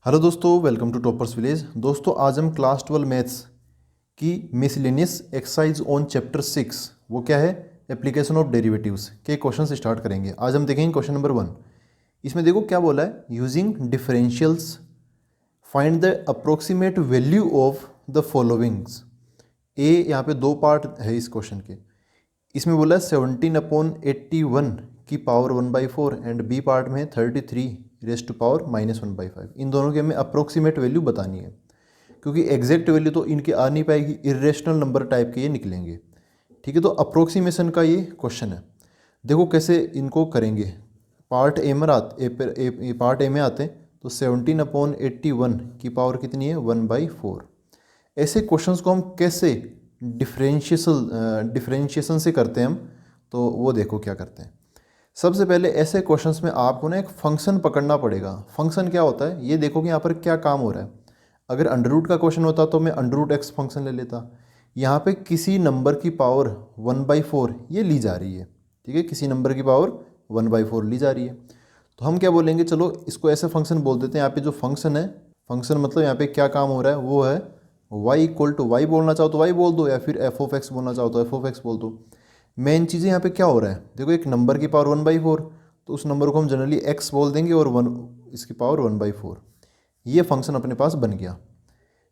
Hello दोस्तों, welcome to toppers village. दोस्तों आज हम क्लास 12 मैथ्स की मिसलेनियस एक्सरसाइज ऑन चैप्टर 6, वो क्या है, एप्लीकेशन ऑफ डेरिवेटिव्स के क्वेश्चन से स्टार्ट करेंगे। आज हम देखेंगे क्वेश्चन नंबर 1। इसमें देखो क्या बोला है, using differentials find the approximate value of the followings. A यहाँ पे दो पार्ट है इस क्वेश्चन के। इसमें बोला है 17/81 की पावर 1/4 एंड बी पार्ट में 33 raised to power -1/5। इन दोनों की हमें अप्रोक्सीमेट वैल्यू बतानी है, क्योंकि एग्जैक्ट वैल्यू तो इनकी आ नहीं पाएगी, इरेशनल नंबर टाइप के ये निकलेंगे। ठीक है, तो अप्रोक्सीमेशन का ये क्वेश्चन है। देखो कैसे इनको करेंगे। पार्ट ए में आते हैं तो 17/81 की पावर कितनी है, 1/4। ऐसे क्वेश्चंस को हम कैसे डिफरेंशिएशन से करते हैं हम, तो वो देखो क्या करते हैं। सबसे पहले ऐसे क्वेश्चंस में आपको ना एक फंक्शन पकड़ना पड़ेगा। फंक्शन क्या होता है ये देखो कि यहाँ पर क्या काम हो रहा है। अगर अंडर रूट का क्वेश्चन होता तो मैं अंडर रूट एक्स फंक्शन ले लेता। यहाँ पे किसी नंबर की पावर 1/4 ये ली जा रही है। ठीक है, किसी नंबर की पावर 1/4 ली जा रही है, तो हम क्या बोलेंगे, चलो इसको ऐसे फंक्शन बोल देते हैं। यहाँ पे जो फंक्शन है, फंक्शन मतलब यहाँ पे क्या काम हो रहा है वो है y=y। बोलना चाहो तो y बोल दो, या फिर f(x) बोलना चाहो तो f(x) बोल दो। मेन चीज़ें यहाँ पे क्या हो रहा है, देखो एक नंबर की पावर 1/4, तो उस नंबर को हम जनरली x बोल देंगे और 1 इसकी पावर 1/4। ये फंक्शन अपने पास बन गया।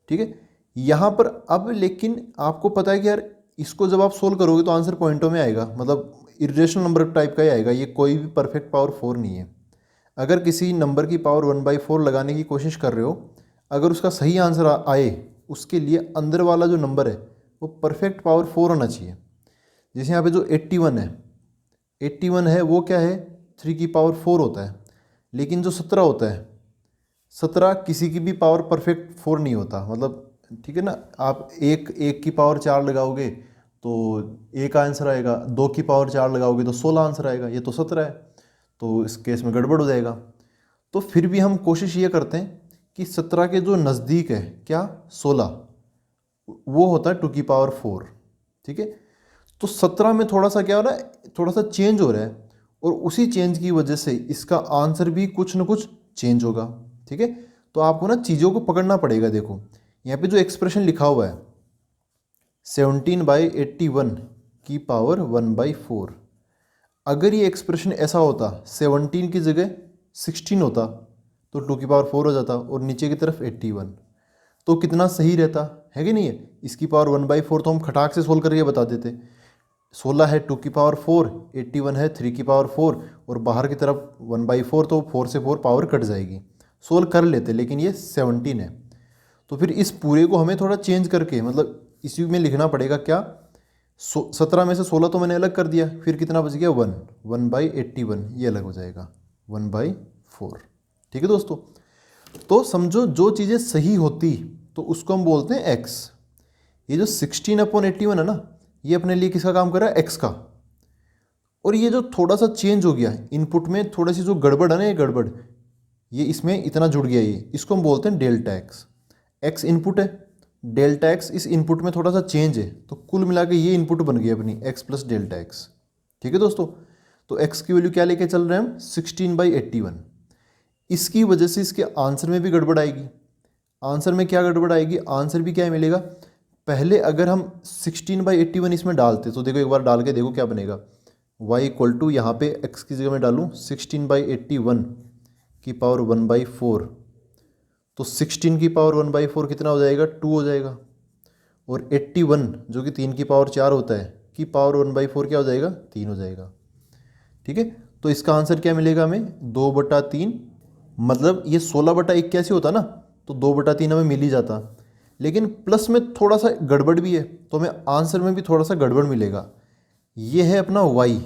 ठीक है, यहाँ पर अब लेकिन आपको पता है कि यार इसको जब आप सोल्व करोगे तो आंसर पॉइंटों में आएगा, मतलब इरेशनल नंबर टाइप का ही आएगा। ये कोई भी परफेक्ट पावर 4 नहीं है। अगर किसी नंबर की पावर 1/4 लगाने की कोशिश कर रहे हो, अगर उसका सही आंसर आए, उसके लिए अंदर वाला जो नंबर है वो परफेक्ट पावर 4 होना चाहिए। जैसे यहाँ पे जो 81 है वो क्या है, 3 की पावर 4 होता है। लेकिन जो 17 होता है, 17 किसी की भी पावर परफेक्ट 4 नहीं होता। मतलब ठीक है ना, आप एक की पावर 4 लगाओगे तो एक आंसर आएगा, 2 की पावर 4 लगाओगे तो 16 आंसर आएगा। ये तो 17 है, तो इस केस में गड़बड़ हो जाएगा। तो फिर भी हम कोशिश ये करते हैं कि 17 के जो नज़दीक है, क्या 16, वो होता है 2 की पावर 4। ठीक है, तो 17 में थोड़ा सा क्या हो रहा है, थोड़ा सा चेंज हो रहा है, और उसी चेंज की वजह से इसका आंसर भी कुछ ना कुछ चेंज होगा। ठीक है, तो आपको ना चीज़ों को पकड़ना पड़ेगा। देखो यहाँ पे जो एक्सप्रेशन लिखा हुआ है 17/81 की पावर 1/4, अगर ये एक्सप्रेशन ऐसा होता, 17 की जगह 16 होता तो 2 की पावर 4 हो जाता, और नीचे की तरफ 81, तो कितना सही रहता है कि नहीं है। इसकी पावर 1/4 तो हम खटाक से सोल्व करके बता देते। 16 है 2 की पावर 4, 81 है 3 की पावर 4, और बाहर की तरफ 1/4, तो 4 से 4 पावर कट जाएगी, सोल्व कर लेते। लेकिन ये 17 है, तो फिर इस पूरे को हमें थोड़ा चेंज करके, मतलब इसी में लिखना पड़ेगा क्या, 17 में से 16 तो मैंने अलग कर दिया, फिर कितना बच गया 1/81, ये अलग हो जाएगा 1/4। ठीक है दोस्तों, तो समझो जो चीज़ें सही होती तो उसको हम बोलते हैं x। ये जो 16/81 है ना, ये अपने लिए किसका काम कर रहा है, x का। और ये जो थोड़ा सा चेंज हो गया इनपुट में, थोड़ी सी जो गड़बड़ है ना, ये गड़बड़, ये इसमें इतना जुड़ गया, ये इसको हम बोलते हैं डेल्टा x। x इनपुट है, डेल्टा x इस इनपुट में थोड़ा सा चेंज है, तो कुल मिला के ये इनपुट बन गई अपनी x + डेल्टा x। ठीक है दोस्तों, तो x की वैल्यू क्या लेके चल रहे हैं हम, 16/81। इसकी वजह से इसके आंसर में भी गड़बड़ आएगी। आंसर में क्या गड़बड़ आएगी, आंसर भी क्या मिलेगा, पहले अगर हम 16/81 इसमें डालते, तो देखो एक बार डाल के देखो क्या बनेगा। y यहाँ पे x की जगह में डालूँ 16/81 की पावर 1/4, तो 16 की पावर 1/4 कितना हो जाएगा, 2 हो जाएगा। और 81 जो कि 3 की पावर 4 होता है, की पावर 1/4 क्या हो जाएगा, 3 हो जाएगा। ठीक है, तो इसका आंसर क्या मिलेगा हमें, 2/3। मतलब ये 16/1 कैसे होता ना, तो 2/3 हमें मिल ही जाता, लेकिन प्लस में थोड़ा सा गड़बड़ भी है, तो हमें आंसर में भी थोड़ा सा गड़बड़ मिलेगा। ये है अपना y,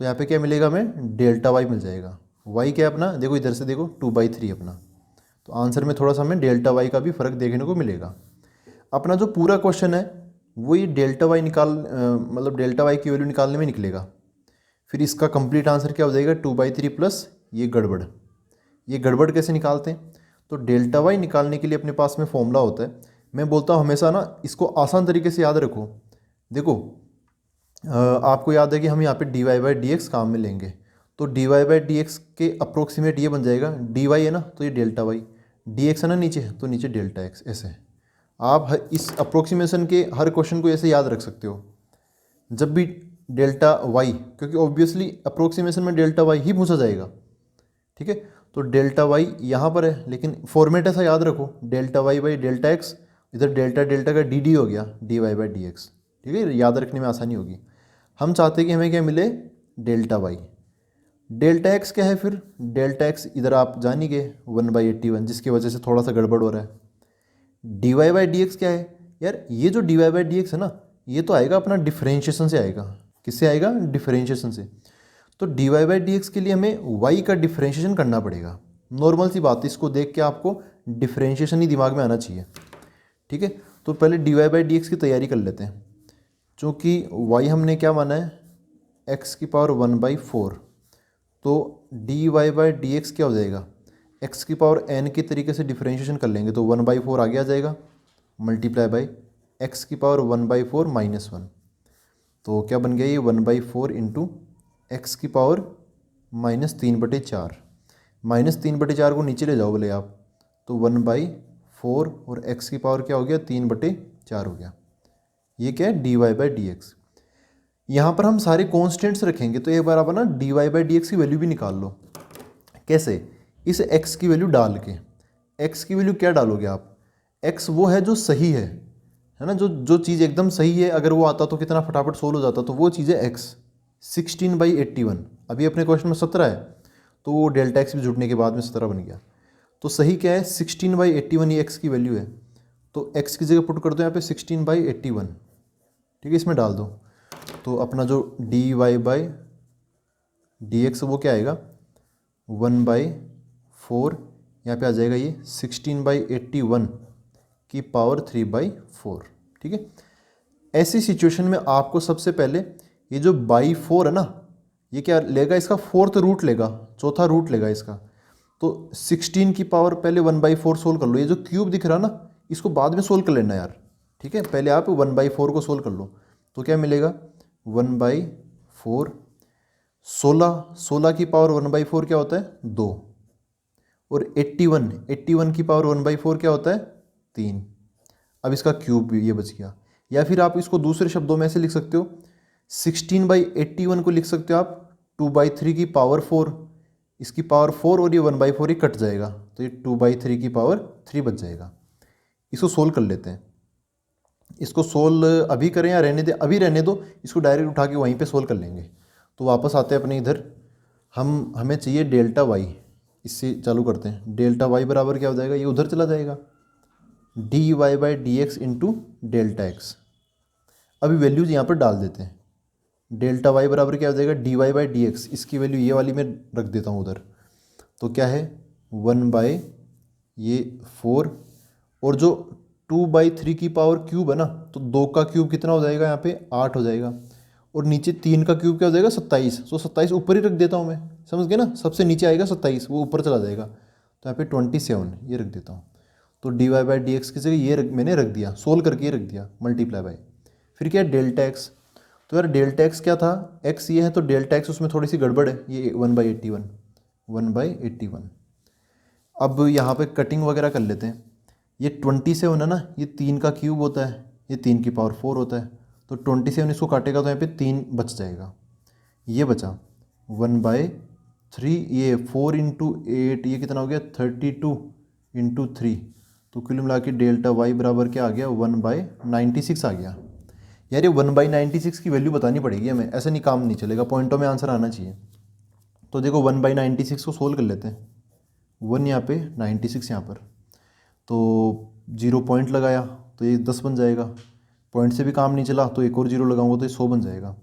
तो यहाँ पे क्या मिलेगा हमें, डेल्टा y मिल जाएगा। y क्या है अपना, देखो इधर से देखो 2/3 अपना, तो आंसर में थोड़ा सा हमें डेल्टा y का भी फर्क देखने को मिलेगा। अपना जो पूरा क्वेश्चन है वो ये डेल्टा y मतलब डेल्टा y की वैल्यू निकालने में निकलेगा। फिर इसका कंप्लीट आंसर क्या हो जाएगा, 2/3 प्लस ये गड़बड़। ये गड़बड़ कैसे निकालते हैं, तो डेल्टा y निकालने के लिए अपने पास में फॉर्मूला होता है। मैं बोलता हूँ हमेशा ना, इसको आसान तरीके से याद रखो। देखो आपको याद है कि हम यहाँ पे dy/dx काम में लेंगे, तो dy/dx के अप्रोक्सीमेट ये बन जाएगा, dy है ना, तो ये डेल्टा y, डी एक्स है ना नीचे, तो नीचे डेल्टा एक्स। ऐसे आप इस अप्रोक्सीमेशन के हर क्वेश्चन को ऐसे याद रख सकते हो। जब भी डेल्टा वाई, क्योंकि ऑब्वियसली अप्रोक्सीमेशन में डेल्टा वाई ही पूछा जाएगा, ठीक है। तो डेल्टा वाई यहाँ पर है, लेकिन फॉर्मेट ऐसा याद रखो, delta y by delta x, इधर डेल्टा डेल्टा का डी डी हो गया, d y by d x, ठीक है। याद रखने में आसानी होगी। हम चाहते हैं कि हमें क्या मिले, डेल्टा वाई। डेल्टा एक्स क्या है फिर, डेल्टा एक्स इधर आप जान ही गए 1/81, जिसकी वजह से थोड़ा सा गड़बड़ हो रहा है। D y by d x क्या है यार, ये जो d y by d x है ना, ये तो आएगा अपना डिफरेंशिएशन से आएगा। किससे आएगा, डिफरेंशिएशन से। तो d y by d x के लिए हमें वाई का डिफरेंशिएशन करना पड़ेगा। नॉर्मल सी बात है, इसको देख के आपको डिफरेंशिएशन ही दिमाग में आना चाहिए, ठीक है। तो पहले d y by d x की तैयारी कर लेते हैं। चूँकि वाई हमने क्या माना है, एक्स की पावर 1/4, तो d y by d x क्या हो जाएगा, एक्स की पावर एन के तरीके से डिफरेंशिएशन कर लेंगे तो 1/4 आगे आ जाएगा, मल्टीप्लाई बाई एक्स की पावर 1/4 -1। तो क्या बन गया ये 1/4 इंटू एक्स की पावर -3/4। -3/4 को नीचे ले जाओ बोले आप, तो 1/4 और एक्स की पावर क्या हो गया, 3/4 हो गया। ये क्या है, d y by d x. यहाँ पर हम सारे कॉन्स्टेंट्स रखेंगे, तो एक बार आप ना d y by d x की वैल्यू भी निकाल लो। कैसे, इस x की वैल्यू डाल के। x की वैल्यू क्या डालोगे आप, x वो है जो सही है ना, जो चीज़ एकदम सही है, अगर वो आता तो कितना फटाफट सोल्व हो जाता, तो वो चीज़ है x। 16/81, अभी अपने क्वेश्चन में 17 है, तो वो डेल्टा एक्स भी जुड़ने के बाद में 17 बन गया। तो सही क्या है, 16/81, ये x की वैल्यू है। तो x की जगह पुट कर दो यहाँ पे 16/81, ठीक है, इसमें डाल दो। तो अपना जो d y by d x वो क्या आएगा, 1/4, यहाँ पे आ जाएगा ये 16/81 की पावर 3/4, ठीक है। ऐसी सिचुएशन में आपको सबसे पहले ये जो बाई 4 है ना, ये क्या लेगा, इसका फोर्थ रूट लेगा, चौथा रूट लेगा इसका। तो 16 की पावर पहले 1/4 सोल्व कर लो। ये जो क्यूब दिख रहा ना, इसको बाद में सोल्व कर लेना यार, ठीक है। पहले आप 1/4 को सोल्व कर लो, तो क्या मिलेगा, 1/4, 16 की पावर 1/4 क्या होता है, 2, और 81 की पावर 1/4 क्या होता है, 3। अब इसका क्यूब भी ये बच गया। या फिर आप इसको दूसरे शब्दों में ऐसे लिख सकते हो, 16/81 को लिख सकते हो आप 2/3 की पावर 4, इसकी पावर 4 और ये 1/4 ही कट जाएगा, तो ये 2/3 की पावर 3 बच जाएगा। इसको सोल्व कर लेते हैं। इसको सोल्व अभी करें या रहने दें, अभी रहने दो, इसको डायरेक्ट उठा के वहीं पे सोल्व कर लेंगे। तो वापस आते हैं अपने इधर, हमें चाहिए डेल्टा वाई। इससे चालू करते हैं। डेल्टा वाई बराबर क्या हो जाएगा, ये उधर चला जाएगा, d y by d x into delta x. अभी वैल्यूज यहाँ पर डाल देते हैं। डेल्टा वाई बराबर क्या हो जाएगा, d y by d x, इसकी वैल्यू ये वाली मैं रख देता हूँ उधर। तो क्या है, 1/4, और जो 2/3 की पावर क्यूब है ना, तो 2 का क्यूब कितना हो जाएगा, यहाँ पे 8 हो जाएगा, और नीचे 3 का क्यूब क्या हो जाएगा, 27। तो 27 ऊपर ही रख देता हूँ मैं, समझ गए ना, सबसे नीचे आएगा 27, वो ऊपर चला जाएगा, तो यहाँ पे 27 ये रख देता हूँ। तो d y by d x की जगह ये मैंने रख दिया, सोल्व करके ये रख दिया, मल्टीप्लाई बाई। फिर क्या है, डेल्टा एक्स। तो यार डेल्टा एक्स क्या था, एक्स ये है, तो डेल्टा एक्स उसमें थोड़ी सी गड़बड़ है, ये 1/81। अब यहाँ पे कटिंग वगैरह कर लेते हैं। ये 27 है ना, ये 3 का क्यूब होता है, ये 3 की पावर 4 होता है, तो 27 इसको काटेगा तो यहाँ पे 3 बच जाएगा, ये बचा 1/3, ये 4 इंटू 8, ये कितना हो गया, 32 इंटू 3। तो कुल मिला के डेल्टा वाई बराबर क्या आ गया, 1/96 आ गया। यार ये 1/96 की वैल्यू बतानी पड़ेगी हमें, ऐसे नहीं काम नहीं चलेगा, पॉइंटों में आंसर आना चाहिए। तो देखो 1/96 को सोल्व कर लेते हैं। 1 यहाँ पे, 96 यहाँ पर, तो 0 पॉइंट लगाया तो ये 10 बन जाएगा। पॉइंट से भी काम नहीं चला तो एक और 0 लगाऊंगा तो ये 100 बन जाएगा।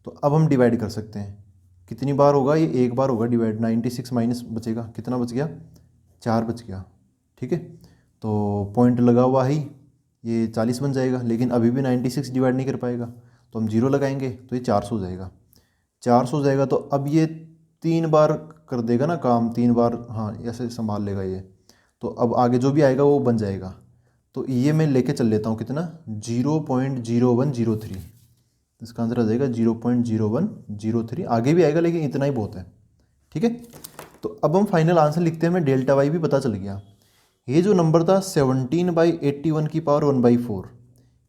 तो अब हम डिवाइड कर सकते हैं, कितनी बार होगा, ये एक बार होगा डिवाइड। 96 माइनस बचेगा, कितना बच गया, 4 बच गया, ठीक है। तो पॉइंट लगा हुआ ही, ये 40 बन जाएगा, लेकिन अभी भी 96 डिवाइड नहीं कर पाएगा, तो हम 0 लगाएंगे तो ये 400 हो जाएगा। 400 हो जाएगा, तो अब ये 3 बार कर देगा ना काम, 3 बार, हाँ ऐसे संभाल लेगा ये। तो अब आगे जो भी आएगा वो बन जाएगा। तो ये मैं लेके चल लेता हूँ, कितना, 0.0103। इसका आंसर आ जाएगा 0.0103। आगे भी आएगा लेकिन इतना ही बहुत है, ठीक है। तो अब हम फाइनल आंसर लिखते हैं। हमें डेल्टा वाई भी पता चल गया। ये जो नंबर था 17/81 की पावर 1/4,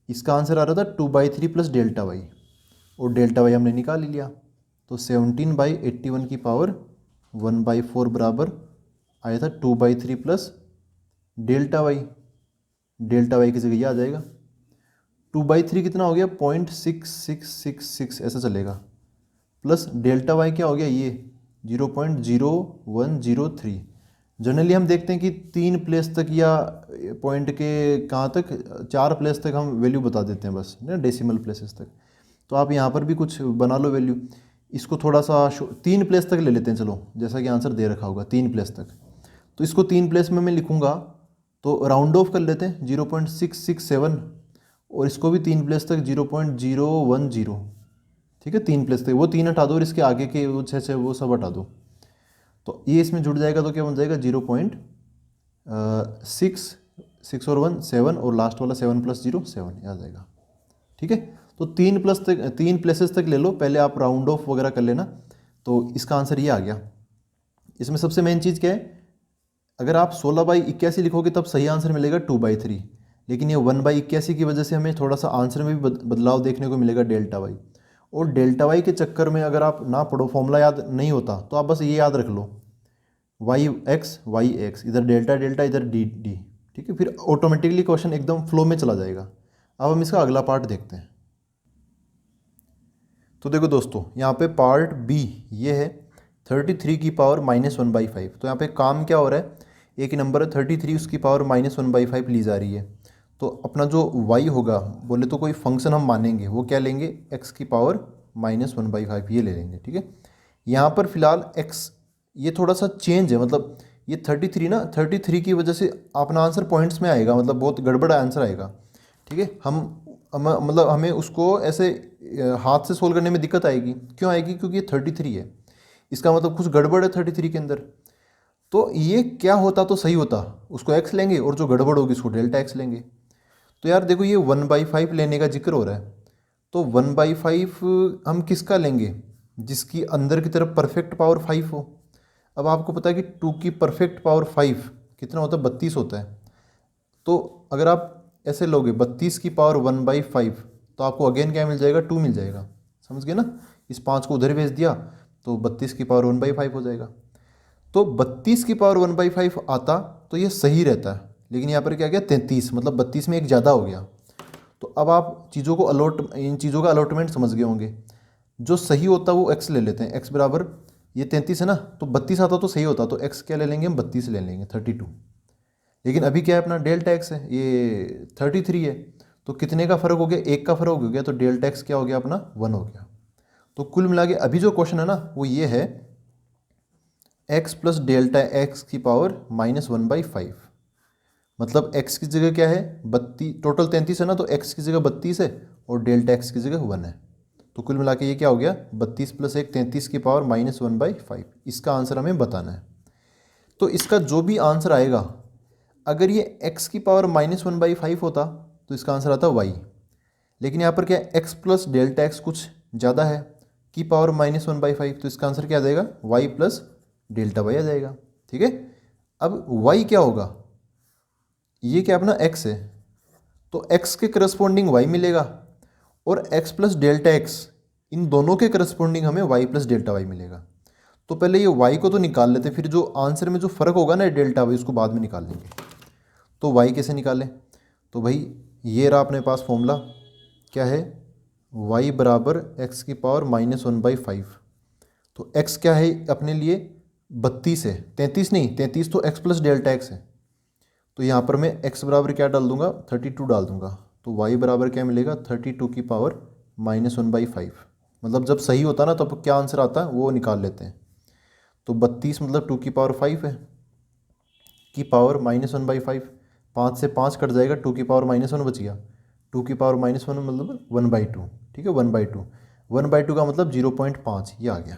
इसका आंसर आ रहा था 2/3 प्लस डेल्टा वाई, और डेल्टा वाई हमने निकाल ही लिया। तो 17/81 की पावर 1/4 बराबर आया था 2/3 plus delta y. Delta y की जगह ये आ जाएगा। 2/3 कितना हो गया, 0.6666 ऐसा चलेगा, प्लस डेल्टा वाई क्या हो गया, ये 0.0103। जनरली हम देखते हैं कि 3 प्लेस तक या पॉइंट के कहाँ तक, 4 प्लेस तक हम वैल्यू बता देते हैं बस ना, डेसिमल प्लेसेस तक। तो आप यहाँ पर भी कुछ बना लो वैल्यू, इसको थोड़ा सा 3 प्लेस तक ले लेते हैं, चलो जैसा कि आंसर दे रखा होगा 3 प्लेस तक। तो इसको 3 प्लेस में मैं लिखूँगा, तो राउंड ऑफ कर लेते हैं 0.667, और इसको भी 3 प्लेस तक 0.010। ठीक है, 3 प्लेस तक, वो 3 हटा दो और इसके आगे के वो 6 वो सब हटा दो, तो ये इसमें जुड़ जाएगा। तो क्या बन जाएगा 0.6 और 1 7, और लास्ट वाला 7 + 0 7 आ जाएगा। ठीक है, तो 3 प्लस तक 3 प्लेसेस तक ले लो, पहले आप राउंड ऑफ वगैरह कर लेना। तो इसका आंसर ये आ गया। इसमें सबसे मेन चीज़ क्या है, अगर आप 16/81 लिखोगे तब सही आंसर मिलेगा 2/3, लेकिन ये 1/81 की वजह से हमें थोड़ा सा आंसर में भी बदलाव देखने को मिलेगा डेल्टा वाई। और डेल्टा वाई के चक्कर में अगर आप ना पढ़ो, फॉर्मूला याद नहीं होता, तो आप बस ये याद रख लो, वाई एक्स, इधर डेल्टा डेल्टा, इधर डी डी। ठीक है, फिर ऑटोमेटिकली क्वेश्चन एकदम फ्लो में चला जाएगा। अब हम इसका अगला पार्ट देखते हैं। तो देखो दोस्तों, यहाँ पे पार्ट बी ये है 33 की पावर -1/5। तो यहाँ पे काम क्या हो रहा है, एक नंबर है 33, उसकी पावर -1/5 ली जा रही है। तो अपना जो y होगा, बोले तो कोई फंक्शन हम मानेंगे, वो क्या लेंगे, x की पावर -1/5 ये ले लेंगे। ठीक है, यहाँ पर फिलहाल x ये थोड़ा सा चेंज है, मतलब ये 33 ना, 33 की वजह से अपना आंसर पॉइंट्स में आएगा, मतलब बहुत गड़बड़ आंसर आएगा। ठीक है, मतलब हमें उसको ऐसे हाथ से सोल्व करने में दिक्कत आएगी। क्यों आएगी, क्योंकि ये 33 है, इसका मतलब कुछ गड़बड़ है 33 के अंदर। तो ये क्या होता तो सही होता, उसको x लेंगे, और जो गड़बड़ होगी उसको डेल्टा x लेंगे। तो यार देखो, ये 1/5 लेने का जिक्र हो रहा है, तो 1/5 हम किसका लेंगे, जिसकी अंदर की तरफ परफेक्ट पावर 5 हो। अब आपको पता है कि 2 की परफेक्ट पावर 5 कितना होता है, 32 होता है। तो अगर आप ऐसे लोगे 32 की पावर 1/5, तो आपको अगेन क्या मिल जाएगा, 2 मिल जाएगा। समझ गए ना, इस 5 को उधर भेज दिया तो 32 की पावर 1/5 हो जाएगा। तो 32 की पावर 1/5 आता तो ये सही रहता है, लेकिन यहाँ पर क्या गया 33, मतलब 32 में एक ज़्यादा हो गया। तो अब आप चीज़ों को इन चीज़ों का अलॉटमेंट समझ गए होंगे। जो सही होता वो x ले लेते हैं, x बराबर ये 33 है ना, तो 32 आता तो सही होता, तो x क्या ले लेंगे हम, 32 ले लेंगे, 32। लेकिन अभी क्या है, अपना डेल्टा x है, ये 33 है, तो कितने का फ़र्क हो गया, 1 का फ़र्क हो गया, तो डेल्टा x क्या हो गया अपना, 1 हो गया। तो कुल मिला के अभी जो क्वेश्चन है ना, वो ये है x प्लस डेल्टा x की पावर -1/5। मतलब x की जगह क्या है, 32, टोटल 33 है ना, तो x की जगह 32 है और डेल्टा x की जगह 1 है। तो कुल मिला के ये क्या हो गया, 32 + 1 33 की पावर -1/5। इसका आंसर हमें बताना है। तो इसका जो भी आंसर आएगा, अगर ये x की पावर -1/5 होता तो इसका आंसर आता y। लेकिन यहाँ पर क्या है, x प्लस डेल्टा x कुछ ज़्यादा है की पावर -1/5, तो इसका आंसर क्या आ जाएगा, y प्लस डेल्टा y आ जाएगा। ठीक है, अब y क्या होगा, ये क्या अपना x है, तो x के करस्पॉन्डिंग y मिलेगा, और x प्लस डेल्टा x, इन दोनों के करस्पॉन्डिंग हमें y प्लस डेल्टा y मिलेगा। तो पहले ये y को तो निकाल लेते, फिर जो आंसर में जो फ़र्क होगा ना डेल्टा y, उसको बाद में निकाल लेंगे। तो y कैसे निकालें, तो भाई ये रहा अपने पास फॉर्मूला, क्या है, y बराबर x की पावर -1/5। तो x क्या है अपने लिए, 32 है, 33 नहीं, 33 तो x प्लस डेल्टा x है। तो यहाँ पर मैं x बराबर क्या डाल दूंगा, 32 डाल दूंगा। तो y बराबर क्या मिलेगा, 32 की पावर -1/5। मतलब जब सही होता ना, तब क्या आंसर आता है वो निकाल लेते हैं। तो 32 मतलब 2 की पावर 5 है, की पावर -1/5, 5 से 5 कट जाएगा, 2 की पावर -1 बच गया। 2 की पावर -1 मतलब 1/2। ठीक है, 1/2, 1/2 का मतलब 0.5 ये आ गया।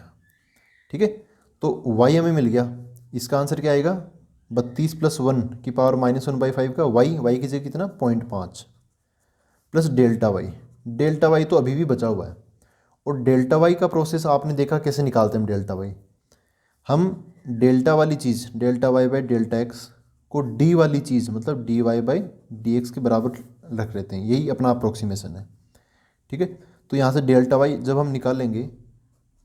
ठीक है, तो y हमें मिल गया। इसका आंसर क्या आएगा, 32 + 1 की पावर -1/5 का y की जगह कितना 0.5 plus delta y। Delta y तो अभी भी बचा हुआ है, और डेल्टा y का प्रोसेस आपने देखा कैसे निकालते हैं। डेल्टा y हम डेल्टा वाली चीज़ डेल्टा y/डेल्टा x को डी वाली चीज़ मतलब dy बाई डी एक्स के बराबर रख लेते हैं, यही अपना अप्रोक्सीमेशन है। ठीक है, तो यहाँ से डेल्टा वाई जब हम निकालेंगे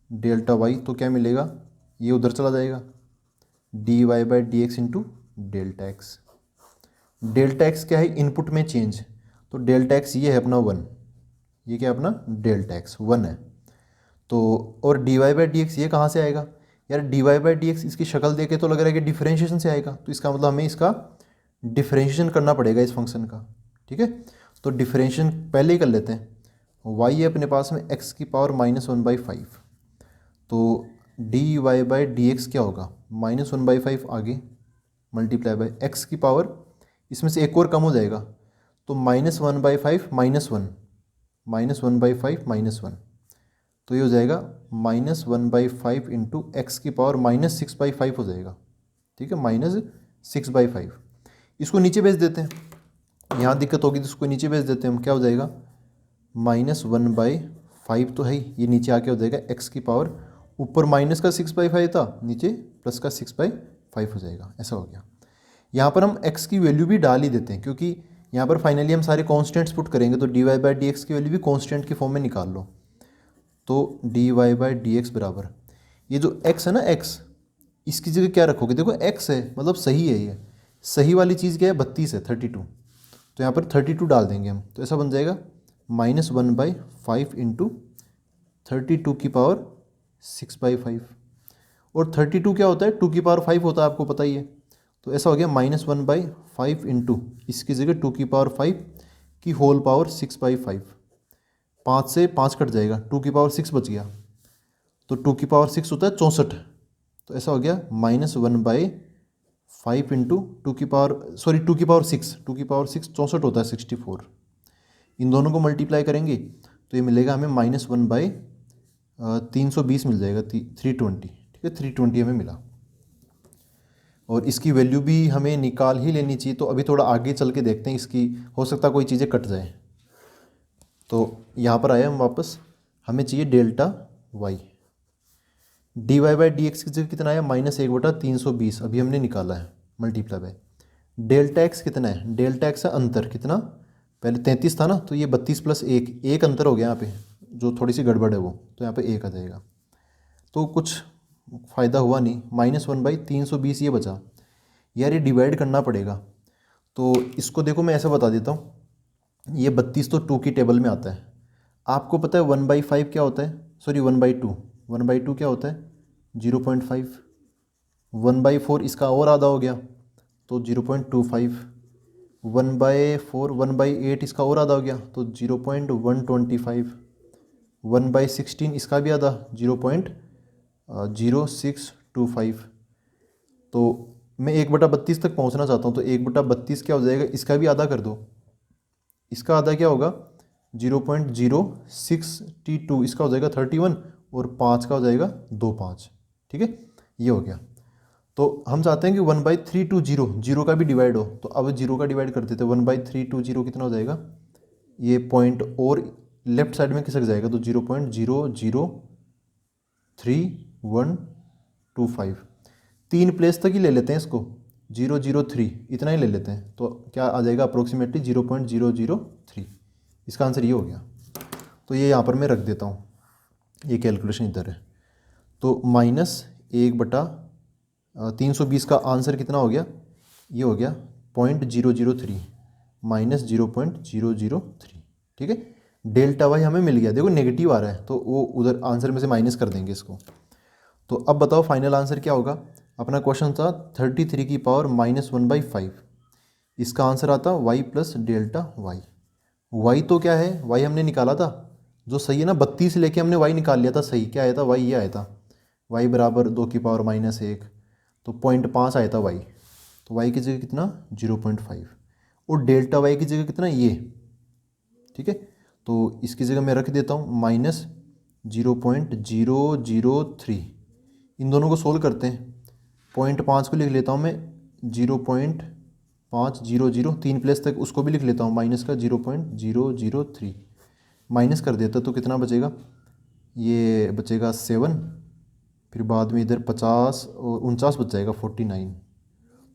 डेल्टा वाई तो क्या मिलेगा, ये उधर चला जाएगा dy by d x into delta x. Delta x क्या है, इनपुट में चेंज, तो डेल्टा एक्स ये है अपना 1, ये क्या है अपना डेल्टा एक्स 1 है। तो और dy बाई डी एक्स ये कहाँ से आएगा यार, dy बाई डी एक्स इसकी शक्ल देखे तो लग रहा है कि डिफरेंशिएशन से आएगा, तो इसका मतलब हमें इसका डिफरेंशिएशन करना पड़ेगा इस फंक्शन का। ठीक है, तो डिफरेंशिएशन पहले ही कर लेते हैं। y है अपने पास में x की पावर -1/5, तो dy बाई डी एक्स क्या होगा -1/5 आगे मल्टीप्लाई बाई x की पावर, इसमें से एक और कम हो जाएगा तो -1/5 -1 -1/5 तो ये हो जाएगा -1/5 इंटू एक्स की पावर -6/5 हो जाएगा। ठीक है, -6/5। इसको नीचे भेज देते हैं, यहाँ दिक्कत होगी तो इसको नीचे भेज देते हैं हम, क्या हो जाएगा -1/5 तो है ही, ये नीचे आके हो जाएगा एक्स की पावर, ऊपर माइनस का 6/5 था, नीचे प्लस का 6/5 हो जाएगा, ऐसा हो गया। यहाँ पर हम x की वैल्यू भी डाल ही देते हैं क्योंकि यहाँ पर फाइनली हम सारे कॉन्स्टेंट्स पुट करेंगे, तो dy बाई डी एक्स की वैल्यू भी कॉन्स्टेंट की फॉर्म में निकाल लो। तो dy बाई डी एक्स बराबर, ये जो x है ना x, इसकी जगह क्या रखोगे, देखो x है मतलब सही है, ये सही वाली चीज़ क्या है 32 है 32, तो यहाँ पर 32 डाल देंगे हम, तो ऐसा बन जाएगा -1/5 इंटू 32 की पावर 6/5, और 32 क्या होता है 2 की पावर 5 होता है, आपको पता ही है। तो ऐसा हो गया -1/5 इंटू इसकी जगह 2 की पावर 5 की होल पावर 6/5, 5 से 5 कट जाएगा, 2 की पावर 6 बच गया, तो 2 की पावर 6 होता है 64, तो ऐसा हो गया -1/5 इंटू 2 की पावर 6, 2 की पावर 6 64 होता है 64, इन दोनों को मल्टीप्लाई करेंगे तो ये मिलेगा हमें -1/320 मिल जाएगा 320। ठीक है, 320 हमें मिला, और इसकी वैल्यू भी हमें निकाल ही लेनी चाहिए। तो अभी थोड़ा आगे चल के देखते हैं, इसकी हो सकता है कोई चीज़ें कट जाए। तो यहाँ पर आए हम वापस, हमें चाहिए delta y, dy by d x की जगह कितना आया -1/320, अभी हमने निकाला है मल्टीप्लाई बाय डेल्टा एक्स कितना है, डेल्टा एक्स है अंतर कितना, पहले 33 था ना, तो ये 32 + 1 अंतर हो गया यहाँ पे, जो थोड़ी सी गड़बड़ है वो, तो यहाँ पे 1 आ जाएगा, तो कुछ फ़ायदा हुआ नहीं, -1/320 ये बचा यार, ये डिवाइड करना पड़ेगा। तो इसको देखो मैं ऐसा बता देता हूँ, ये 32 तो 2 की टेबल में आता है, आपको पता है 1/5 क्या होता है, सॉरी 1/2 क्या होता है 0.5, 1/4 इसका और आधा हो गया तो 0.25, 1/4 1/8 इसका और आधा हो गया तो 0.125, 1/16 इसका भी आधा 0.0625। तो मैं 1/32 तक पहुंचना चाहता हूं, तो 1/32 क्या हो जाएगा, इसका भी आधा कर दो, इसका आधा क्या होगा 0.062, इसका हो जाएगा 31, और 5 का हो जाएगा 25। ठीक है, ये हो गया। तो हम चाहते हैं कि 1/320 जीरो का भी डिवाइड हो, तो अब जीरो का डिवाइड कर देते हैं, 1/320 कितना हो जाएगा, ये पॉइंट और लेफ्ट साइड में खिसक जाएगा, तो 0.00325, 3 प्लेस तक ही ले लेते हैं इसको, 003 इतना ही ले लेते हैं, तो क्या आ जाएगा अप्रोक्सीमेटली 0.003, इसका आंसर ये हो गया। तो ये यहाँ पर मैं रख देता हूँ, ये कैलकुलेशन इधर है, तो -1/320 का आंसर कितना हो गया, ये हो गया 0.003 -0.003। ठीक है, डेल्टा वाई हमें मिल गया, देखो नेगेटिव आ रहा है तो वो उधर आंसर में से माइनस कर देंगे इसको। तो अब बताओ फाइनल आंसर क्या होगा, अपना क्वेश्चन था 33 की पावर -1/5, इसका आंसर आता y + डेल्टा वाई। y तो क्या है, y हमने निकाला था जो सही है ना, 32 लेके हमने y निकाल लिया था, सही क्या आया था, y ये आया था, y बराबर 2 की पावर -1, तो 0.5 आया था y, तो y की जगह कितना 0.5, और डेल्टा y की जगह कितना ये। ठीक है, तो इसकी जगह मैं रख देता हूँ -0.003, इन दोनों को सोल्व करते हैं, 0.5 को लिख लेता हूँ मैं 0.500, 3 प्लेस तक उसको भी लिख लेता हूँ, माइनस का 0.003 माइनस कर देता तो कितना बचेगा, ये बचेगा 7, फिर बाद में इधर 50 और 49 बच जाएगा 49,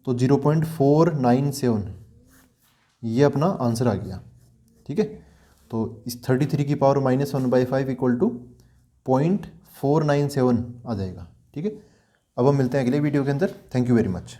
तो 0.497 ये अपना आंसर आ गया। ठीक है, तो इस 33 की पावर -1/5 इक्वल टू 0.497 आ जाएगा। ठीक है, अब हम मिलते हैं अगले वीडियो के अंदर। Thank you very much.